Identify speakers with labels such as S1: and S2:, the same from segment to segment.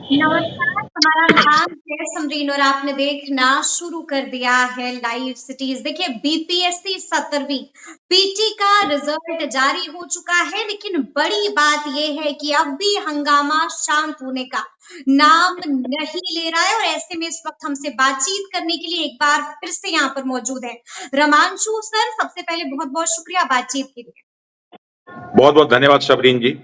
S1: नमस्कार, हमारा नाम है समरीन और आपने देखना शुरू कर दिया है लाइव सिटीज। देखिए बीपीएससी 17वीं पीटी का रिजल्ट जारी हो चुका है, लेकिन बड़ी बात यह है कि अब भी हंगामा शांत होने का नाम नहीं ले रहा है। और ऐसे में इस वक्त हमसे बातचीत करने के लिए एक बार फिर से यहाँ पर मौजूद है रमांशु सर। सबसे पहले बहुत बहुत शुक्रिया बातचीत के लिए।
S2: बहुत बहुत धन्यवाद शबरीन जी।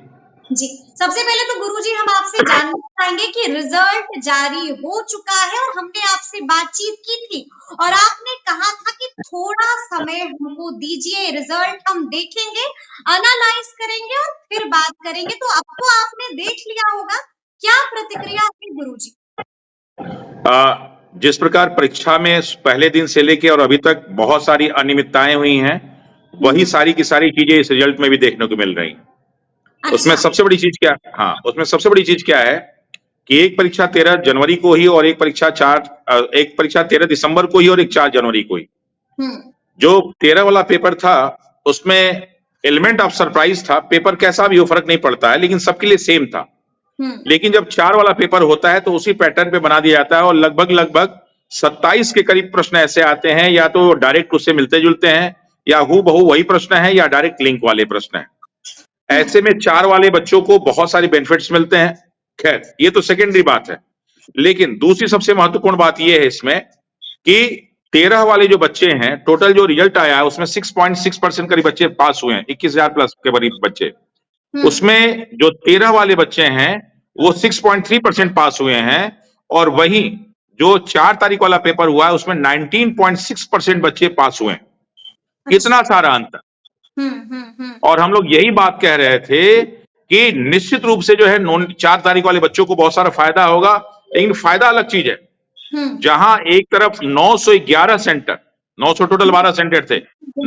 S1: जी, सबसे पहले तो गुरुजी हम आपसे जानना चाहेंगे कि रिजल्ट जारी हो चुका है और हमने आपसे बातचीत की थी और आपने कहा था कि थोड़ा समय हमको दीजिए, रिजल्ट हम देखेंगे, एनालाइज करेंगे और फिर बात करेंगे। तो अब तो आपने देख लिया होगा, क्या प्रतिक्रिया है गुरुजी?
S2: जिस प्रकार परीक्षा में पहले दिन से लेके और अभी तक बहुत सारी अनियमितताएं हुई हैं, वही सारी की सारी चीजें इस रिजल्ट में भी देखने को मिल रही हैं। उसमें
S1: अच्छा।
S2: सबसे बड़ी चीज क्या, हाँ, उसमें सबसे बड़ी चीज क्या है कि एक परीक्षा 13 जनवरी को ही और एक परीक्षा 13 दिसंबर को ही और एक 4 जनवरी को ही। जो 13 वाला पेपर था उसमें एलिमेंट ऑफ सरप्राइज था। पेपर कैसा भी हो फर्क नहीं पड़ता है, लेकिन सबके लिए सेम था। लेकिन जब 4 वाला पेपर होता है तो उसी पैटर्न पे बना दिया जाता है और लगभग लगभग 27 के करीब प्रश्न ऐसे आते हैं, या तो डायरेक्ट उससे मिलते जुलते हैं, या हूबहू वही प्रश्न है, या डायरेक्ट लिंक वाले प्रश्न है। ऐसे में 4 वाले बच्चों को बहुत सारी बेनिफिट्स मिलते हैं। खैर, ये तो सेकेंडरी बात है। लेकिन दूसरी सबसे महत्वपूर्ण बात यह है इसमें कि 13 वाले जो बच्चे हैं, टोटल जो रिजल्ट आया है उसमें 6.6% करीब बच्चे पास हुए हैं, 21,000 प्लस के करीब बच्चे। उसमें जो 13 वाले बच्चे हैं वो 6.3% पास हुए हैं, और वही जो 4 तारीख वाला पेपर हुआ है उसमें 19.6% बच्चे पास हुए हैं। इतना सारा अंतर। और हम लोग यही बात कह रहे थे कि निश्चित रूप से जो है 4 तारीख वाले बच्चों को बहुत सारा फायदा होगा, लेकिन फायदा अलग चीज है। जहां एक तरफ 911 सेंटर, 900 टोटल 12 सेंटर थे,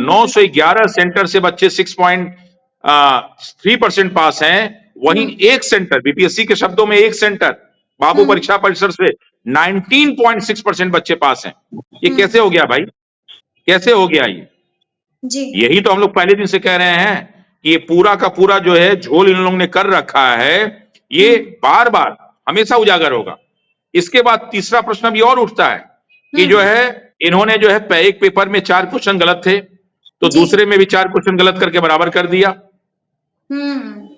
S2: 911 सेंटर से बच्चे 6.3% पास हैं, वहीं एक सेंटर, बीपीएससी के शब्दों में एक सेंटर, बाबू परीक्षा परिसर से 19.6% बच्चे पास हैं। ये कैसे हो गया भाई? कैसे हो गया ये?
S1: जी।
S2: यही तो हम लोग पहले दिन से कह रहे हैं कि ये पूरा का पूरा जो है झोल इन लोगों ने कर रखा है, ये बार बार हमेशा उजागर होगा। इसके बाद तीसरा प्रश्न भी और उठता है कि जो है इन्होंने जो है एक पेपर में 4 क्वेश्चन गलत थे, तो दूसरे में भी 4 क्वेश्चन गलत करके बराबर कर दिया।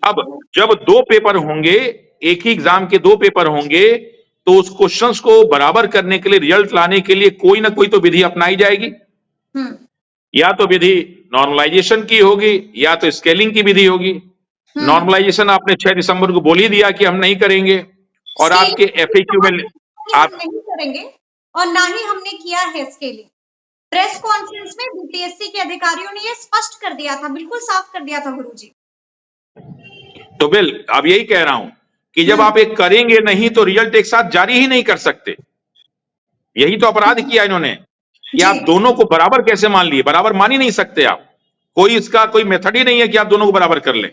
S2: अब जब 2 पेपर होंगे, एक ही एग्जाम के 2 पेपर होंगे, तो उस क्वेश्चंस को बराबर करने के लिए, रिजल्ट लाने के लिए कोई ना कोई तो विधि अपनाई जाएगी। या तो विधि नॉर्मलाइजेशन की होगी, या तो स्केलिंग की विधि होगी। नॉर्मलाइजेशन आपने 6 दिसंबर को बोल ही दिया कि हम नहीं करेंगे, और आपके एफएक्यू में
S1: आप नहीं करेंगे, और ना ही हमने किया है स्केलिंग। प्रेस कॉन्फ्रेंस में बीपीएससी के अधिकारियों ने यह स्पष्ट कर दिया था, बिल्कुल साफ कर दिया था गुरुजी।
S2: तो बिल अब यही कह रहा हूं कि जब आप एक करेंगे नहीं तो रिजल्ट एक साथ जारी ही नहीं कर सकते। यही तो अपराध किया इन्होंने कि आप दोनों को बराबर कैसे मान लिए? बराबर मान ही नहीं सकते आप। कोई इसका कोई मेथड ही नहीं है कि आप दोनों को बराबर कर लें।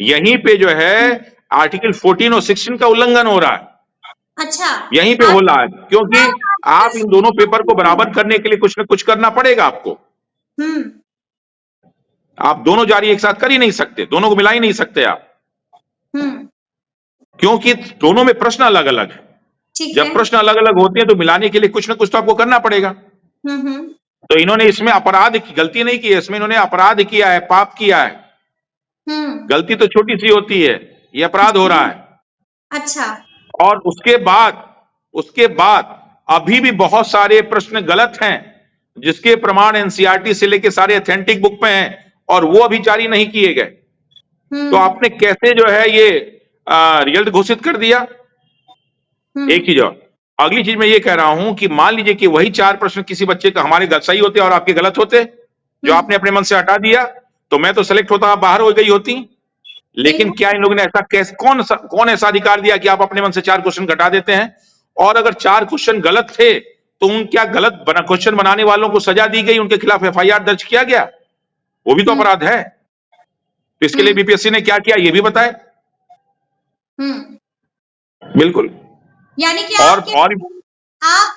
S2: यहीं पे जो है आर्टिकल 14 और 16 का उल्लंघन हो रहा है।
S1: अच्छा,
S2: यहीं पे हो रहा है, क्योंकि आप इन दोनों पेपर को बराबर करने के लिए कुछ ना कुछ करना पड़ेगा आपको। आप दोनों जारी एक साथ कर ही नहीं सकते, दोनों को मिला ही नहीं सकते आप, क्योंकि दोनों में प्रश्न अलग अलग है। जब प्रश्न अलग अलग होते हैं तो मिलाने के लिए कुछ ना कुछ तो आपको करना पड़ेगा। तो इन्होंने इसमें अपराध की गलती नहीं की है, इसमें इन्होंने अपराध किया है, पाप किया है। गलती तो छोटी सी होती है, ये अपराध हो रहा है।
S1: अच्छा।
S2: और उसके बाद अभी भी बहुत सारे प्रश्न गलत हैं, जिसके प्रमाण एनसीईआरटी से लेके सारे ऑथेंटिक बुक में हैं, और वो अभी जारी नहीं किए गए। तो आपने कैसे जो है ये रिजल्ट घोषित कर दिया? एक चीज। और अगली चीज मैं ये कह रहा हूं कि मान लीजिए कि वही 4 प्रश्न किसी बच्चे का हमारे सही होते और आपके गलत होते, जो आपने अपने मन से हटा दिया, तो मैं तो सेलेक्ट होता, बाहर हो गई होती। लेकिन क्या इन लोगों ने ऐसा कैसे, कौन ऐसा अधिकार दिया कि आप अपने मन से 4 क्वेश्चन घटा देते हैं? और अगर 4 क्वेश्चन गलत थे तो उन क्या गलत क्वेश्चन बनाने वालों को सजा दी गई, उनके खिलाफ एफआईआर दर्ज किया गया? वो भी तो अपराध है। तो इसके लिए बीपीएससी ने क्या किया ये भी बताए। बिल्कुल।
S1: यानी कि आप कह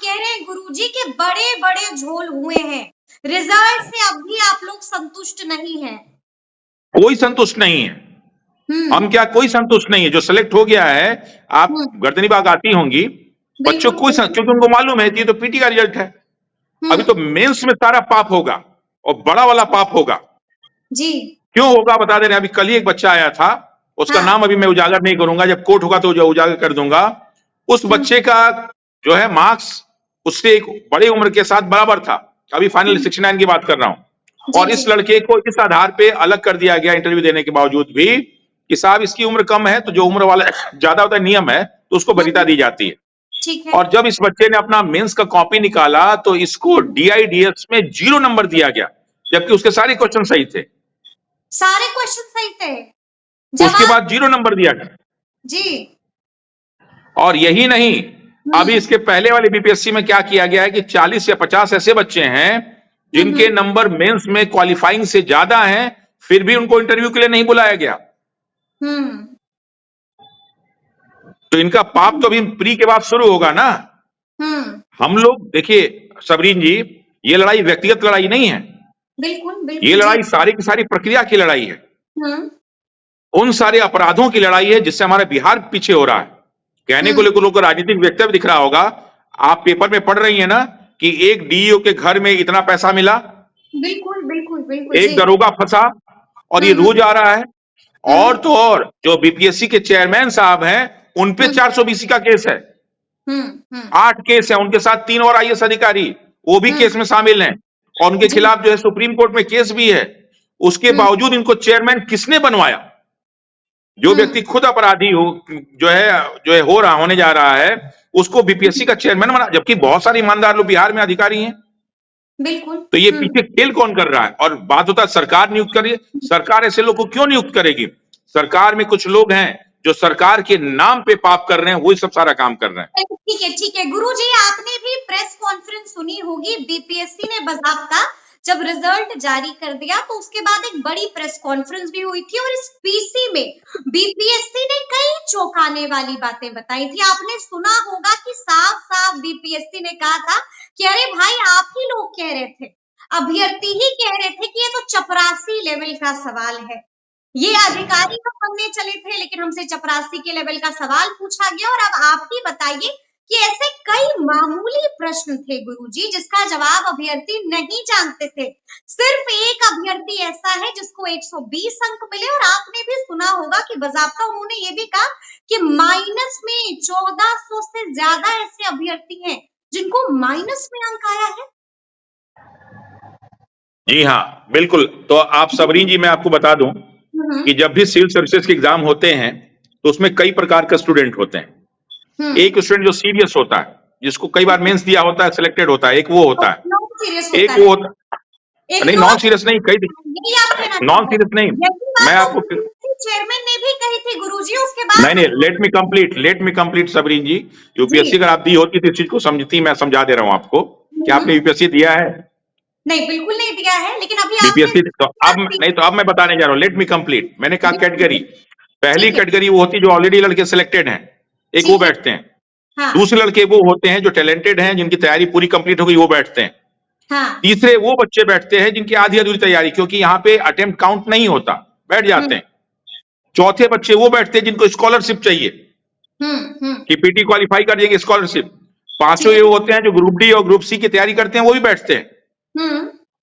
S1: रहे हैं गुरुजी के बड़े बड़े झोल हुए हैं, रिजल्ट से अब भी आप लोग संतुष्ट नहीं हैं?
S2: कोई संतुष्ट नहीं है। हम क्या, कोई संतुष्ट नहीं है। जो सेलेक्ट हो गया है, आप गर्दनी बाग आती होंगी, बच्चों को क्योंकि उनको मालूम है ये तो पीटी का रिजल्ट है। अभी तो मेंस में सारा पाप होगा, और बड़ा वाला पाप होगा
S1: जी।
S2: क्यों होगा बता दे रहे हैं। अभी कल ही एक बच्चा आया था, उसका नाम अभी मैं उजागर नहीं करूंगा, जब कोर्ट होगा तो उजागर कर दूंगा। उस बच्चे का जो है मार्क्स उससे एक बड़ी उम्र के साथ बराबर था। अभी फाइनल 69 की बात कर रहा हूं। और इस लड़के को इस आधार पे अलग कर दिया गया इंटरव्यू देने के बावजूद भी कि साहब इसकी उम्र कम है, तो जो उम्र वाला ज्यादा होता है नियम है, तो उसको वरीयता दी जाती है।
S1: ठीक है।
S2: और जब इस बच्चे ने अपना मेंस का कॉपी निकाला तो इसको डीआईडीएस में 0 नंबर दिया गया, जबकि उसके सारे क्वेश्चन सही थे।
S1: सारे क्वेश्चन सही थे,
S2: उसके बाद 0 नंबर दिया गया
S1: जी।
S2: और यही नहीं, अभी इसके पहले वाले बीपीएससी में क्या किया गया है कि 40 या 50 ऐसे बच्चे हैं जिनके नंबर मेंस में क्वालिफाइंग से ज्यादा हैं, फिर भी उनको इंटरव्यू के लिए नहीं बुलाया गया। तो इनका पाप तो अभी प्री के बाद शुरू होगा ना। हम लोग देखिए सबरीन जी, ये लड़ाई व्यक्तिगत लड़ाई नहीं है,
S1: बिल्कुल बिल्कुल,
S2: ये लड़ाई सारी की सारी प्रक्रिया की लड़ाई है। उन सारे अपराधों की लड़ाई है जिससे हमारा बिहार पीछे हो रहा है। कहने को लेकर लोगों को राजनीतिक वक्तव्य दिख रहा होगा, आप पेपर में पढ़ रही है ना कि एक डीईओ के घर में इतना पैसा मिला,
S1: बिल्कुल बिल्कुल बिल्कुल,
S2: एक दरोगा फंसा, और ये रोज आ रहा है। और तो और जो बीपीएससी के चेयरमैन साहब हैं उन पे 420 का केस है, 8 केस है, उनके साथ 3 और आईएएस अधिकारी वो भी केस में शामिल हैं, और उनके खिलाफ जो है सुप्रीम कोर्ट में केस भी है। उसके बावजूद इनको चेयरमैन किसने बनवाया? जो व्यक्ति खुद अपराधी हो जो है होने जा रहा है, उसको बीपीएससी का चेयरमैन बना, जबकि बहुत सारे ईमानदार लोग बिहार में अधिकारी हैं।
S1: बिल्कुल।
S2: तो ये पीछे खेल कौन कर रहा है? और बात होता है सरकार नियुक्त करिए, सरकार ऐसे लोगों को क्यों नियुक्त करेगी? सरकार में कुछ लोग हैं जो सरकार के नाम पे पाप कर रहे हैं, वही सब सारा काम कर रहे हैं।
S1: ठीक है गुरुजी, आपने भी प्रेस कॉन्फ्रेंस सुनी होगी, बीपीएससी ने बाकायदा जब रिजल्ट जारी कर दिया तो उसके बाद एक बड़ी प्रेस कॉन्फ्रेंस भी हुई थी, और इस पीसी में बीपीएससी ने कई चौंकाने वाली बातें बताई थी। आपने सुना होगा कि साफ साफ बीपीएससी ने कहा था कि अरे भाई आप ही लोग कह रहे थे, अभ्यर्थी ही कह रहे थे कि ये तो चपरासी लेवल का सवाल है, ये अधिकारी तो बनने चले थे लेकिन हमसे चपरासी के लेवल का सवाल पूछा गया। और अब आप ही बताइए कि ऐसे कई मामूली प्रश्न थे गुरुजी जिसका जवाब अभ्यर्थी नहीं जानते थे। सिर्फ एक अभ्यर्थी ऐसा है जिसको 120 अंक मिले, और आपने भी सुना होगा कि बाकायदा उन्होंने ये भी कहा कि माइनस में 1400 से ज्यादा ऐसे अभ्यर्थी हैं जिनको माइनस में अंक आया है।
S2: जी हाँ बिल्कुल। तो आप सबरीन जी, मैं आपको बता दूं कि जब भी सिविल सर्विसेज के एग्जाम होते हैं तो उसमें कई प्रकार का स्टूडेंट होते हैं। एक स्टूडेंट जो सीरियस होता है, जिसको कई बार मेंस दिया होता है, सिलेक्टेड होता है, एक वो होता है, एक वो होता है नहीं, नॉन सीरियस नहीं, कई नॉन सीरियस नहीं, मैं आपको
S1: चेयरमैन ने भी कही थी गुरुजी, उसके बाद
S2: नहीं, लेट मी कंप्लीट सबरीन जी। यूपीएससी अगर आप दी होती तो इस चीज को समझती, मैं समझा दे रहा हूं आपको कि आपने यूपीएससी दिया है।
S1: नहीं बील्कुल नहीं दिया है, लेकिन अभी
S2: बीपीएससी तो अब नहीं, तो अब मैं बताने जा रहा हूं, लेट मी कंप्लीट। मैंने कहा कैटेगरी, पहली कैटेगरी वो होती है जो ऑलरेडी लड़के सिलेक्टेड हैं, एक वो बैठते हैं। दूसरे लड़के वो होते हैं जो टैलेंटेड हैं, जिनकी तैयारी पूरी कंप्लीट हो गई, वो बैठते हैं। तीसरे वो बच्चे बैठते हैं जिनकी आधी अधूरी तैयारी, क्योंकि यहाँ पे अटेम्प्ट काउंट नहीं होता, बैठ जाते हैं। चौथे बच्चे वो बैठते हैं जिनको स्कॉलरशिप चाहिए कि पीटी क्वालिफाई कर जाएंगे, स्कॉलरशिप। पांचवें वो होते हैं जो ग्रुप डी और ग्रुप सी की तैयारी करते हैं, वो भी बैठते हैं।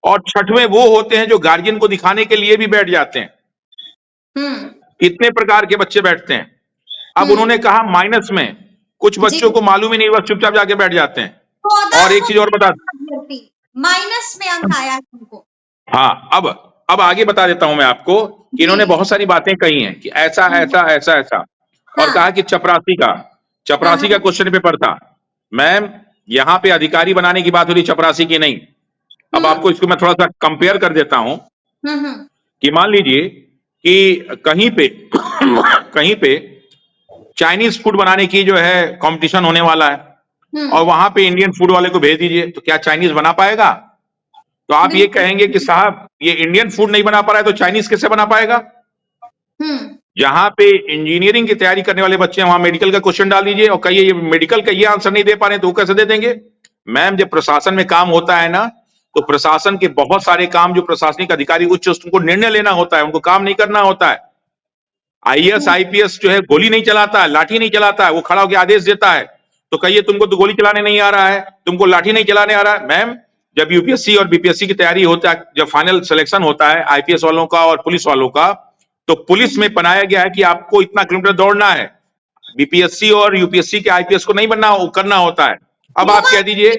S2: और छठवें वो होते हैं जो गार्जियन को दिखाने के लिए भी बैठ जाते हैं। इतने प्रकार के बच्चे बैठते हैं। अब उन्होंने कहा माइनस में कुछ बच्चों को मालूम ही नहीं, बस चुपचाप जाके बैठ जाते हैं। और एक चीज और बता,
S1: माइनस में अंक आया उनको।
S2: हाँ, अब आगे बता देता हूं मैं आपको कि इन्होंने बहुत सारी बातें कही हैं कि ऐसा ऐसा ऐसा ऐसा, और कहा कि चपरासी का क्वेश्चन पेपर था। मैम, यहाँ पे अधिकारी बनाने की बात हो रही, चपरासी की नहीं। अब आपको इसको मैं थोड़ा सा कंपेयर कर देता हूं कि मान लीजिए कि कहीं पे चाइनीज फूड बनाने की जो है कंपटीशन होने वाला है, और वहां पे इंडियन फूड वाले को भेज दीजिए, तो क्या चाइनीज बना पाएगा? तो आप ये कहेंगे कि साहब ये इंडियन फूड नहीं बना पा रहा है तो चाइनीज कैसे बना पाएगा? जहां पे इंजीनियरिंग की तैयारी करने वाले बच्चे हैं वहां मेडिकल का क्वेश्चन डाल दीजिए और कहिए ये मेडिकल का ये आंसर नहीं दे पा रहे तो वो कैसे दे देंगे? मैम, जब प्रशासन में काम होता है ना, तो प्रशासन के बहुत सारे काम जो प्रशासनिक अधिकारी उच्च, उनको निर्णय लेना होता है, उनको काम नहीं करना होता है। आईएएस आईपीएस जो है गोली नहीं चलाता है, लाठी नहीं चलाता है, वो खड़ा होकर आदेश देता है। तो कहिए तुमको तो गोली चलाने नहीं आ रहा है, तुमको लाठी नहीं चलाने आ रहा है। मैम, जब यूपीएससी और बीपीएससी की तैयारी होता है, जब फाइनल सिलेक्शन होता है आईपीएस वालों का और पुलिस वालों का, तो पुलिस में बनाया गया है कि आपको इतना किलोमीटर दौड़ना है। बीपीएससी और यूपीएससी के आईपीएस को नहीं बनना करना होता है। अब आप कह दीजिए,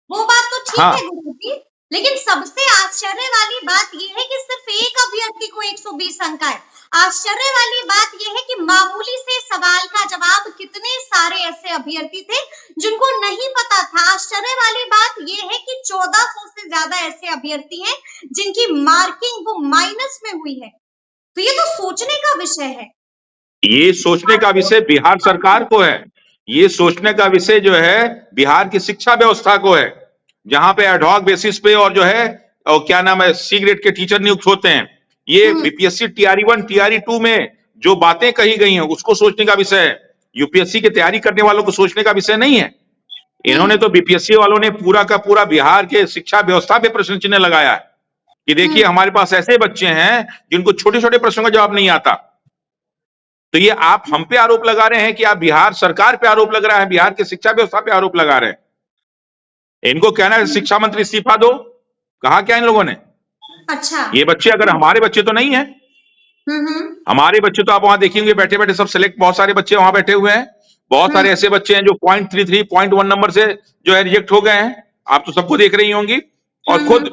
S1: वो बात तो ठीक
S2: हाँ,
S1: है गुरुजी, लेकिन सबसे आश्चर्य वाली बात यह है कि सिर्फ एक अभ्यर्थी को 120 अंक आए। आश्चर्य वाली बात यह है कि मामूली से सवाल का जवाब कितने सारे ऐसे अभ्यर्थी थे जिनको नहीं पता था। आश्चर्य वाली बात यह है कि 1400 से ज्यादा ऐसे अभ्यर्थी हैं जिनकी मार्किंग वो माइनस में हुई है। तो ये तो सोचने का विषय है।
S2: ये सोचने का विषय बिहार सरकार को है। ये सोचने का विषय जो है बिहार की शिक्षा व्यवस्था को है, जहां पे एडहॉक बेसिस पे और जो है और क्या नाम है सी ग्रेड के टीचर नियुक्त होते हैं। ये बीपीएससी टीआरई 1 टीआरई 2 में जो बातें कही गई हैं उसको सोचने का विषय है। यूपीएससी की तैयारी करने वालों को सोचने का विषय नहीं है। इन्होंने तो बीपीएससी वालों ने पूरा का पूरा बिहार के शिक्षा व्यवस्था पे प्रश्न चिन्ह लगाया है कि देखिए हमारे पास ऐसे बच्चे हैं जिनको छोटे छोटे प्रश्नों का जवाब नहीं आता। तो ये आप हम पे आरोप लगा रहे हैं कि आप बिहार सरकार पे आरोप लग रहा है, बिहार की शिक्षा व्यवस्था पे आरोप लगा रहे हैं। इनको कहना है शिक्षा मंत्री इस्तीफा दो, कहा क्या इन लोगों ने?
S1: अच्छा,
S2: ये बच्चे अगर हमारे बच्चे तो नहीं है, हमारे बच्चे तो आप वहां देखेंगे बैठे बैठे सब सिलेक्ट, बहुत सारे बच्चे वहां बैठे हुए हैं। बहुत सारे ऐसे बच्चे हैं जो 0.33 0.1 नंबर से जो है रिजेक्ट हो गए हैं। आप तो सबको देख रही होंगी। और खुद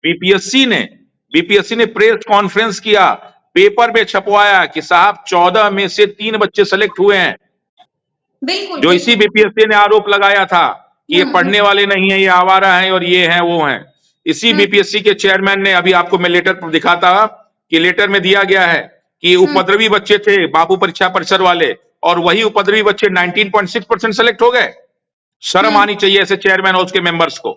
S2: बीपीएससी ने प्रेस कॉन्फ्रेंस किया, पेपर में छपवाया कि साहब 14 में से 3 बच्चे सेलेक्ट हुए हैं।
S1: बिल्कुल,
S2: जो इसी बीपीएससी ने आरोप लगाया था कि ये पढ़ने वाले नहीं है, ये आवारा हैं और ये हैं वो हैं। इसी बीपीएससी के चेयरमैन ने, अभी आपको मैं लेटर दिखाता कि लेटर में दिया गया है कि उपद्रवी बच्चे थे बाबू परीक्षा परिसर वाले, और वही उपद्रवी बच्चे 19.6% सेलेक्ट हो गए। शर्म आनी चाहिए ऐसे चेयरमैन और उसके मेंबर्स को।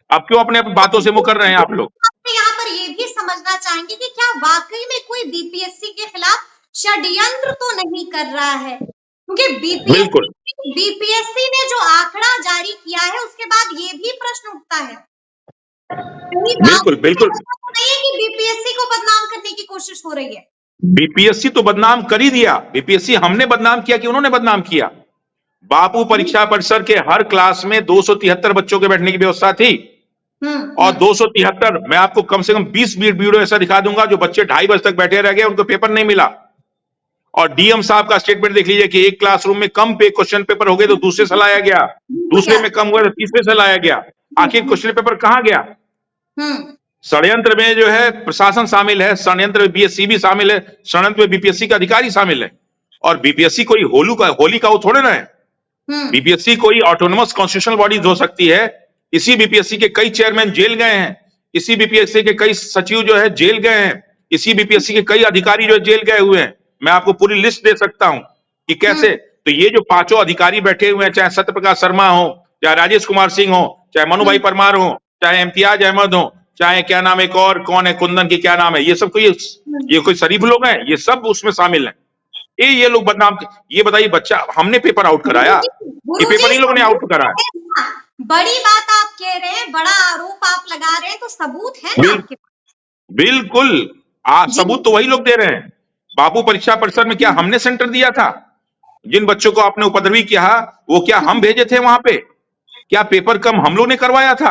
S2: अब क्यों अपने बातों से मुकर रहे हैं आप लोग?
S1: यहाँ पर ये भी समझना चाहेंगे कि क्या वाकई में कोई बीपीएससी के खिलाफ षड्यंत्र तो नहीं कर रहा है, क्योंकि बीपीएससी ने जो आंकड़ा जारी किया है उसके बाद ये भी प्रश्न उठता है।
S2: बिल्कुल
S1: नहीं है कि बीपीएससी को बदनाम करने की कोशिश हो रही है।
S2: बीपीएससी तो बदनाम कर ही दिया। बीपीएससी हमने बदनाम किया कि उन्होंने बदनाम किया? बापू परीक्षा परिसर के हर क्लास में 273 बच्चों के बैठने की व्यवस्था थी। और 273, मैं आपको कम से कम 20 वीडियो ऐसा दिखा दूंगा जो बच्चे 2:30 बजे तक बैठे रह गए, उनको पेपर नहीं मिला। और डीएम साहब का स्टेटमेंट देख लीजिए कि एक क्लासरूम में कम पे क्वेश्चन पेपर हो गए तो दूसरे से लाया गया, दूसरे में कम हुए तो तीसरे से लाया गया। आखिर क्वेश्चन पेपर कहां गया? षड्यंत्र में जो है प्रशासन शामिल है, षड्यंत्र में बीएससी भी शामिल है, षड्यंत्र में बीपीएससी का अधिकारी शामिल है। और बीपीएससी कोई होली का वो थोड़े ना है। बीपीएससी कोई ऑटोनोमस कॉन्स्टिट्यूशनल बॉडीज हो सकती है। इसी बीपीएससी के कई चेयरमैन जेल गए हैं, इसी बीपीएससी के कई सचिव जो है जेल गए हैं, इसी बीपीएससी के कई अधिकारी जो जेल गए हुए हैं। मैं आपको पूरी लिस्ट दे सकता हूं कि कैसे। तो ये जो 5 अधिकारी बैठे हुए हैं, चाहे सत्यप्रकाश शर्मा हो, चाहे राजेश कुमार सिंह हो, चाहे मनु भाई परमार हो, चाहे इम्तियाज अहमद हो, चाहे क्या नाम एक और कौन है कुंदन की क्या नाम है, ये सब कोई ये कोई शरीफ लोग हैं? ये सब उसमें शामिल हैं। ये लोग बदनाम। ये बताइए, बच्चा हमने पेपर आउट कराया, ये पेपर इन लोगों ने आउट कराया।
S1: बड़ी बात आप कह रहे हैं, बड़ा आरोप आप लगा रहे हैं, तो सबूत है ना आपके पास?
S2: बिल्कुल, सबूत तो वही लोग दे रहे हैं। बाबू परीक्षा परिसर में क्या हमने सेंटर दिया था? जिन बच्चों को आपने उपद्रवी किया वो क्या हम भेजे थे वहां पे? क्या पेपर कम हम लोग ने करवाया था?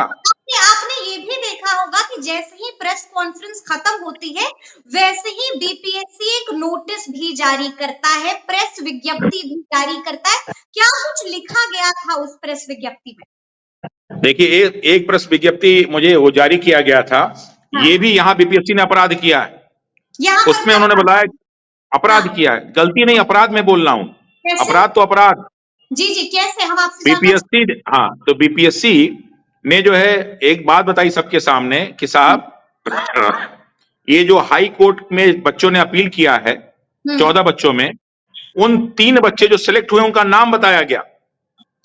S1: आपने ये भी देखा होगा कि जैसे ही प्रेस कॉन्फ्रेंस खत्म होती है वैसे ही बीपीएससी एक नोटिस भी जारी करता है, प्रेस विज्ञप्ति भी जारी करता है। क्या कुछ लिखा गया था उस प्रेस विज्ञप्ति में?
S2: देखिए, एक प्रेस विज्ञप्ति मुझे वो जारी किया गया था। ये भी यहाँ बीपीएससी ने अपराध किया है। उसमें उन्होंने बताया अपराध किया है, गलती नहीं, अपराध में बोल रहा हूँ। अपराध तो अपराध।
S1: जी जी, कैसे? हम आपसे
S2: बीपीएससी, हाँ, तो बीपीएससी ने जो है एक बात बताई सबके सामने कि साहब ये जो हाई कोर्ट में बच्चों ने अपील किया है, 14 बच्चों में उन 3 बच्चे जो सिलेक्ट हुए उनका नाम बताया गया।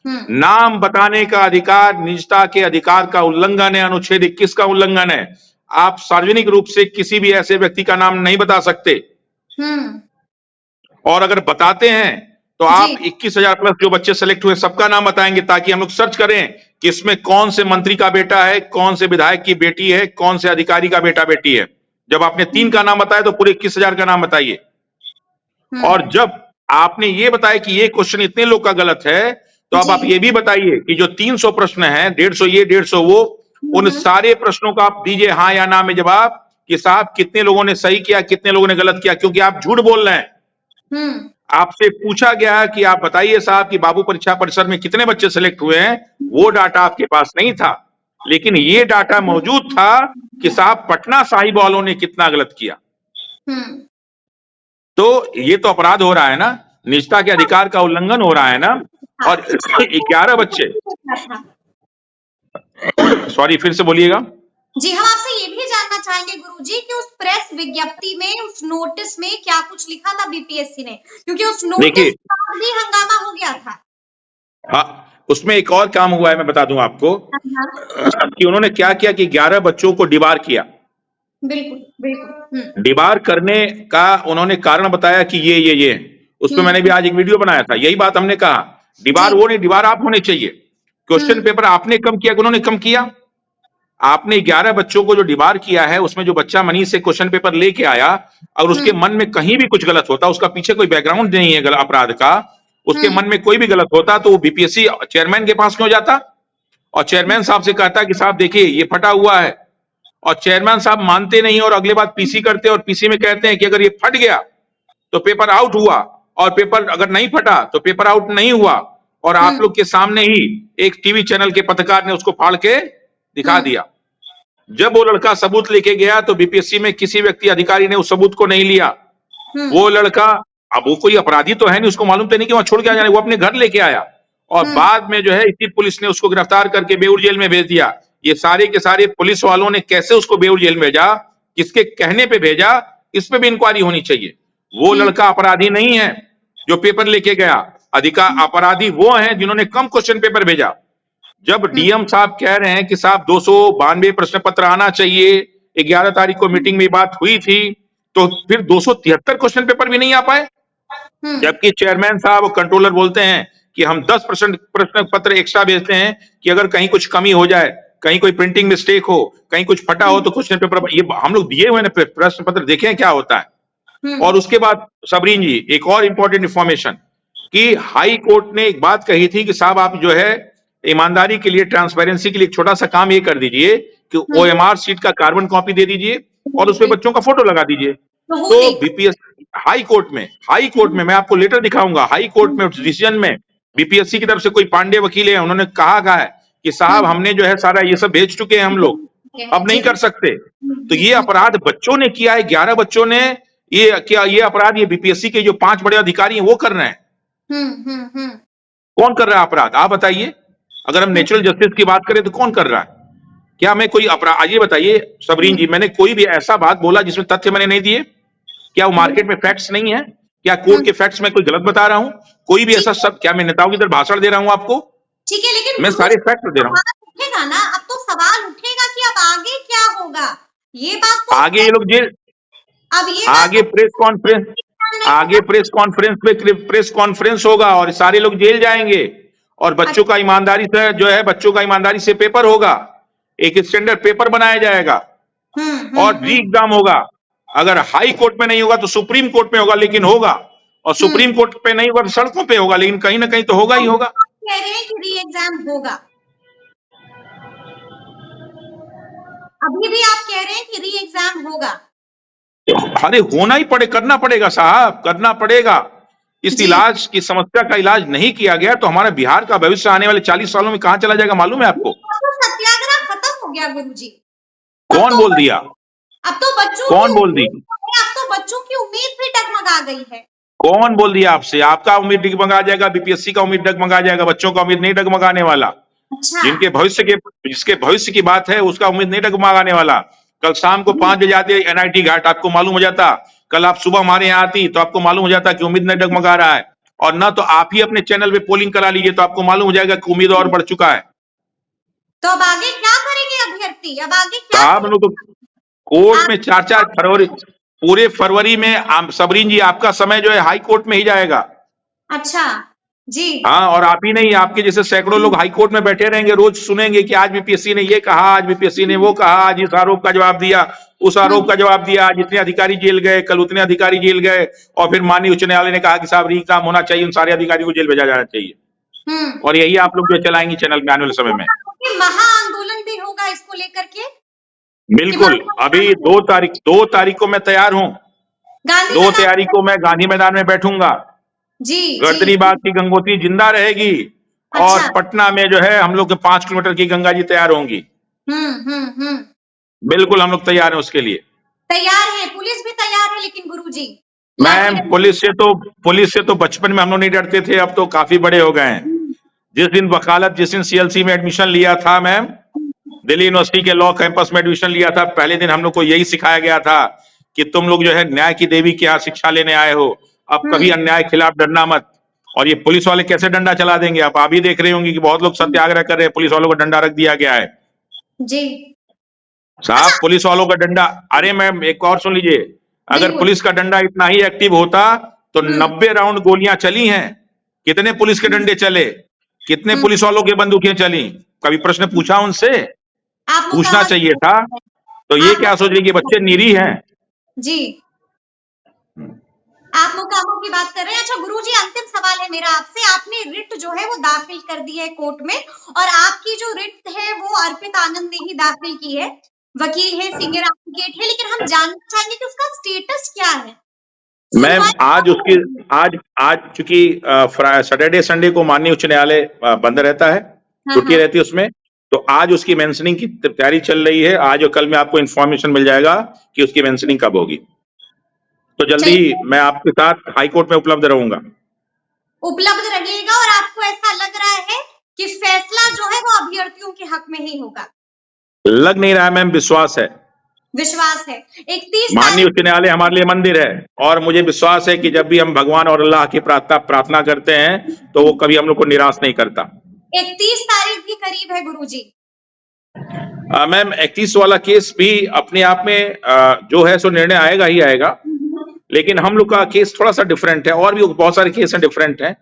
S2: नाम बताने का अधिकार निजता के अधिकार का उल्लंघन है, अनुच्छेद 21 का उल्लंघन है। आप सार्वजनिक रूप से किसी भी ऐसे व्यक्ति का नाम नहीं बता सकते। और अगर बताते हैं तो आप 21,000 प्लस जो बच्चे सेलेक्ट हुए सबका नाम बताएंगे, ताकि हम लोग सर्च करें कि इसमें कौन से मंत्री का बेटा है, कौन से विधायक की बेटी है, कौन से अधिकारी का बेटा बेटी है। जब आपने 3 का नाम बताया तो पूरे 21,000 का नाम बताइए। और जब आपने ये बताया कि ये क्वेश्चन इतने लोग का गलत है, तो अब आप ये भी बताइए कि जो 300 प्रश्न हैं, 150 ये 150 वो, उन सारे प्रश्नों का आप दीजिए हाँ या ना में जवाब कि साहब कितने लोगों ने सही किया, कितने लोगों ने गलत किया, क्योंकि आप झूठ बोल रहे हैं। आपसे पूछा गया कि आप बताइए साहब कि बाबू परीक्षा परिसर में कितने बच्चे सेलेक्ट हुए हैं, वो डाटा आपके पास नहीं था, लेकिन ये डाटा मौजूद था कि साहब पटना साहिब वालों ने कितना गलत किया। तो ये तो अपराध हो रहा है ना, निजता के अधिकार का उल्लंघन हो रहा है ना। और 11 बच्चे, सॉरी फिर से बोलिएगा।
S1: जी, हम आपसे ये भी जानना चाहेंगे गुरुजी कि उस प्रेस विज्ञप्ति में, उस नोटिस में क्या कुछ लिखा था बीपीएससी ने, क्योंकि उस नोटिस पर भी हंगामा हो गया था।
S2: हाँ, उसमें एक और काम हुआ है, मैं बता दूं आपको कि उन्होंने क्या किया कि 11 बच्चों को डिबार किया।
S1: बिल्कुल बिल्कुल।
S2: डिबार करने का उन्होंने कारण बताया कि ये उस पर मैंने भी आज एक वीडियो बनाया था, यही बात हमने कहा, डिबार वो नहीं, डिबार आप होने चाहिए। क्वेश्चन पेपर आपने कम किया, उन्होंने कम किया। आपने 11 बच्चों को जो डिबार किया है, उसमें जो बच्चा मनी से क्वेश्चन पेपर लेके आया और उसके मन में कहीं भी कुछ गलत होता, उसका पीछे कोई बैकग्राउंड नहीं है अपराध का, उसके मन में कोई भी गलत होता, तो वो बीपीएससी चेयरमैन के पास क्यों जाता और चेयरमैन साहब से कहता कि साहब देखिए ये फटा हुआ है, और चेयरमैन साहब मानते नहीं और अगले बार पीसी करते और पीसी में कहते हैं कि अगर ये फट गया तो पेपर आउट हुआ, और पेपर अगर नहीं फटा तो पेपर आउट नहीं हुआ, और आप लोग के सामने ही एक टीवी चैनल के पत्रकार ने उसको फाड़ के दिखा दिया। जब वो लड़का सबूत लेके गया तो बीपीएससी में किसी व्यक्ति अधिकारी ने उस सबूत को नहीं लिया। वो लड़का, अब वो कोई अपराधी तो है नहीं, उसको मालूम तो नहीं कि वहां छोड़ के आ जाने, वो अपने घर लेके आया और बाद में जो है इसी पुलिस ने उसको गिरफ्तार करके बेऊर जेल में भेज दिया। ये सारे के सारे पुलिस वालों ने कैसे उसको बेऊर जेल में भेजा, किसके कहने पे भेजा, इस पे भी इंक्वायरी होनी चाहिए। वो लड़का अपराधी नहीं है जो पेपर लेके गया, अपराधी वो हैं जिन्होंने कम क्वेश्चन पेपर भेजा। जब डीएम साहब कह रहे हैं कि साहब 292 प्रश्न पत्र आना चाहिए, 11 तारीख को मीटिंग में बात हुई थी, तो फिर 273 क्वेश्चन पेपर भी नहीं आ पाए। जबकि चेयरमैन साहब और कंट्रोलर बोलते हैं कि हम 10 प्रश्न पत्र एक्स्ट्रा भेजते हैं कि अगर कहीं कुछ कमी हो जाए, कहीं कोई प्रिंटिंग मिस्टेक हो, कहीं कुछ फटा हो, तो क्वेश्चन पेपर ये हम लोग दिए हुए हैं प्रश्न पत्र, देखें क्या होता है। और उसके बाद सबरीन जी एक और इंपॉर्टेंट इंफॉर्मेशन कि हाई कोर्ट ने एक बात कही थी कि साहब आप जो है ईमानदारी के लिए, ट्रांसपेरेंसी के लिए एक छोटा सा काम ये कर दीजिए कि ओएमआर सीट का कार्बन कॉपी दे दीजिए और उसमें बच्चों का फोटो लगा दीजिए। तो बीपीएस हाई कोर्ट में मैं आपको लेटर दिखाऊंगा, हाई कोर्ट में डिसीजन में बीपीएससी की तरफ से कोई पांडे वकील है, उन्होंने कहा है कि साहब हमने जो है सारा ये सब भेज चुके हैं हम लोग, अब नहीं कर सकते। तो ये अपराध बच्चों ने किया है, 11 बच्चों ने ये अपराध ये बीपीएससी के जो 5 बड़े अधिकारी हैं वो कर रहे हैं। कौन कर रहा है अपराध, आप बताइए। अगर हम नेचुरल जस्टिस की बात करें तो कौन कर रहा है? क्या मैं कोई अपराध, ये बताइए सबरीन जी, मैंने कोई भी ऐसा बात बोला जिसमें तथ्य मैंने नहीं दिए? क्या वो मार्केट में फैक्ट्स नहीं है? क्या कोर्ट के फैक्ट्स में कोई गलत बता रहा हूं? कोई भी ऐसा सब, क्या मैं नेताओं की तरह भाषण दे रहा हूं आपको?
S1: ठीक है, लेकिन
S2: मैं सारे फैक्ट दे रहा हूं।
S1: उठेगा ना, अब तो सवाल उठेगा कि अब आगे क्या होगा। ये बात तो
S2: आगे ये लोग जेल,
S1: अब ये
S2: आगे प्रेस कॉन्फ्रेंस होगा और सारे लोग जेल जाएंगे और बच्चों का ईमानदारी से जो है, बच्चों का ईमानदारी से पेपर होगा, एक स्टैंडर्ड पेपर बनाया जाएगा और री एग्जाम होगा। अगर हाई कोर्ट में नहीं होगा तो सुप्रीम कोर्ट में होगा, लेकिन होगा, और सुप्रीम कोर्ट पे नहीं होगा तो सड़कों पे होगा, लेकिन कहीं ना कहीं तो होगा ही होगा।
S1: कह रहे हैं कि री एग्जाम होगा, अभी भी आप कह रहे हैं कि री एग्जाम होगा।
S2: अरे होना ही करना पड़ेगा साहब, करना पड़ेगा। इस इलाज की समस्या का इलाज नहीं किया गया तो हमारा बिहार का भविष्य आने वाले 40 सालों में कहां चला जाएगा, मालूम है आपको?
S1: तो सत्याग्रह खत्म हो गया गुरुजी।
S2: कौन बोल दिया?
S1: अब तो बच्चों,
S2: कौन बोल दी?
S1: अब तो बच्चों की उम्मीद भी डगमगा गई है।
S2: कौन बोल दिया आपसे? आपका उम्मीद डगमगा जाएगा, बीपीएससी का उम्मीद डगमगा जाएगा, बच्चों का उम्मीद नहीं डगमगाने वाला।
S1: अच्छा।
S2: जिसके भविष्य की बात है उसका उम्मीद नहीं डगमगाने वाला। कल शाम को 5 बजे आते एनआईटी घाट, आपको मालूम हो जाता, कल आप सुबह हमारे यहाँ आती तो आपको मालूम हो जाता कि उम्मीद नहीं डगमगा रहा है। और ना तो आप ही अपने चैनल पे पोलिंग करा लीजिए तो आपको मालूम हो जाएगा कि उम्मीद और बढ़ चुका है।
S1: तो अब आगे क्या करेंगे अभ्यर्थी? अब आगे क्या?
S2: आप लोग तो कोर्ट में 4 फरवरी, पूरे फरवरी में सबरीन जी आपका समय जो है हाई कोर्ट में ही जाएगा।
S1: अच्छा जी।
S2: हाँ, और आप ही नहीं, आपके जैसे सैकड़ों लोग हाई कोर्ट में बैठे रहेंगे, रोज सुनेंगे कि आज बीपीएससी ने ये कहा, आज बीपीएससी ने वो कहा, आज इस आरोप का जवाब दिया, उस आरोप का जवाब दिया। आज इतने अधिकारी जेल गए, कल उतने अधिकारी जेल गए, और फिर माननीय उच्च न्यायालय ने कहा कि साहब री-एग्जाम होना चाहिए, उन सारे अधिकारियों को जेल भेजा जाना चाहिए। और यही आप लोग जो चलाएंगी चैनल पे आने वाले समय में।
S1: महा आंदोलन भी होगा इसको लेकर के।
S2: बिल्कुल, अभी 2 तारीख को मैं तैयार हूँ। 2 तारीख को मैं गांधी मैदान में बैठूंगा।
S1: जी,
S2: गढ़तनी बाग की गंगोत्री जिंदा रहेगी। और
S1: अच्छा।
S2: पटना में जो है हम लोग के 5 किलोमीटर की गंगा जी तैयार होंगी। बिल्कुल हम लोग तैयार हैं उसके लिए।
S1: तैयार है, पुलिस भी तैयार है, लेकिन गुरुजी
S2: मैम पुलिस से तो बचपन में हम लोग नहीं डरते थे, अब तो काफी बड़े हो गए हैं। जिस दिन सीएलसी में एडमिशन लिया था मैम, दिल्ली यूनिवर्सिटी के लॉ कैंपस में एडमिशन लिया था, पहले दिन हम लोग को यही सिखाया गया था कि तुम लोग जो है न्याय की देवी के यहाँ शिक्षा लेने आए हो, अब कभी अन्याय के खिलाफ डरना मत। और ये पुलिस वाले कैसे डंडा चला देंगे, आप भी देख रहे होंगे कि बहुत लोग सत्याग्रह कर रहे हैं, पुलिस वालों को डंडा रख दिया गया है।
S1: जी
S2: साहब पुलिस वालों का डंडा, अरे मैम एक और सुन लीजिए, अगर पुलिस का डंडा इतना ही एक्टिव होता तो 90 राउंड गोलियां चली हैं। कितने पुलिस के डंडे चले, कितने पुलिस वालों की बंदूकें चली, कभी प्रश्न पूछा उनसे? पूछना चाहिए था। तो ये क्या सोच रही कि बच्चे निरीह हैं?
S1: जी आप मुकामों की बात कर रहे हैं। अच्छा गुरुजी, अंतिम सवाल है मेरा आपसे। आपने रिट जो है वो दाखिल कर दी है कोर्ट में, और आपकी जो रिट है वो अर्पित आनंद ने ही दाखिल की है, वकील है, सीनियर एडवोकेट है, लेकिन हम जानना चाहेंगे कि उसका स्टेटस क्या है।
S2: मैम आज चूंकि सैटरडे संडे को माननीय उच्च न्यायालय बंद रहता है, छुट्टी रहती है उसमें, तो आज उसकी मेंशनिंग की तैयारी चल रही है। आज और कल में आपको इन्फॉर्मेशन मिल जाएगा कि उसकी मेंशनिंग कब होगी। तो जल्दी मैं आपके साथ हाई कोर्ट में उपलब्ध रहिएगा,
S1: और आपको ऐसा लग रहा है कि फैसला जो है वो अभ्यर्थियों के हक में ही होगा?
S2: लग नहीं रहा है मैम, विश्वास है।
S1: है 31
S2: माननीय उच्च न्यायालय हमारे लिए मंदिर है, और मुझे विश्वास है कि जब भी हम भगवान और अल्लाह की प्रार्थना करते हैं तो वो कभी हम लोग को निराश नहीं करता।
S1: 31 तारीख भी करीब है गुरुजी।
S2: मैम 31 वाला केस भी अपने आप में जो है सो निर्णय आएगा ही आएगा, लेकिन हम लोग का केस थोड़ा सा डिफरेंट है, और भी बहुत सारे केस हैं डिफरेंट हैं।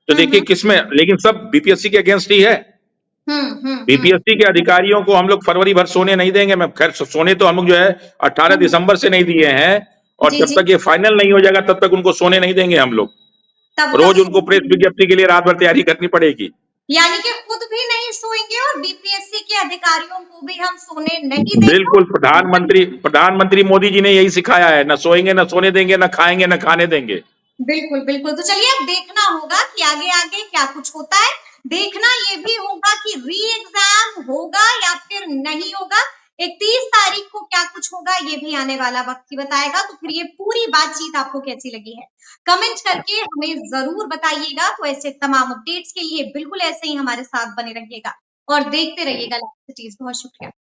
S2: तो देखिए किसमें, लेकिन सब बीपीएससी के अगेंस्ट ही है। बीपीएससी के अधिकारियों को हम लोग फरवरी भर सोने नहीं देंगे। मैं खैर सोने तो हम लोग जो है 18 दिसंबर से नहीं दिए हैं, और जब तक ये फाइनल नहीं हो जाएगा तब तक उनको सोने नहीं देंगे हम लोग। रोज उनको प्रेस विज्ञप्ति के लिए रात भर तैयारी करनी पड़ेगी।
S1: यानी कि खुद भी नहीं सोएंगे और बीपीएससी के अधिकारियों को भी हम सोने नहीं देंगे।
S2: बिल्कुल, प्रधानमंत्री मोदी जी ने यही सिखाया है, न सोएंगे, न सोने देंगे, न खाएंगे, न खाने देंगे।
S1: बिल्कुल बिल्कुल। तो चलिए अब देखना होगा कि आगे आगे क्या कुछ होता है। देखना ये भी होगा कि री एग्जाम होगा या फिर नहीं होगा। 31 तारीख को क्या कुछ होगा ये भी आने वाला वक्त ही बताएगा। तो फिर ये पूरी बातचीत आपको कैसी लगी है, कमेंट करके हमें जरूर बताइएगा। तो ऐसे तमाम अपडेट्स के लिए बिल्कुल ऐसे ही हमारे साथ बने रहिएगा और देखते रहिएगा लाइव सिटीज। बहुत शुक्रिया।